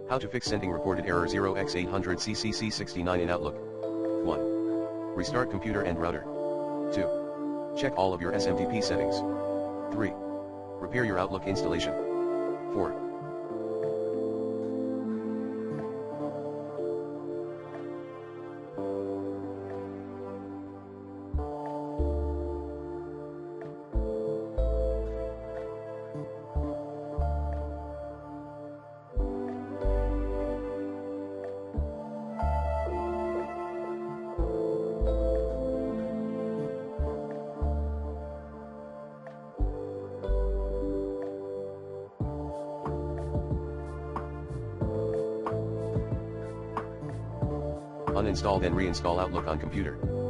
How to fix sending reported error 0x800CCC69 in Outlook. 1. Restart computer and router. 2. Check all of your SMTP settings. 3. Repair your Outlook installation. 4. Uninstall then reinstall Outlook on computer.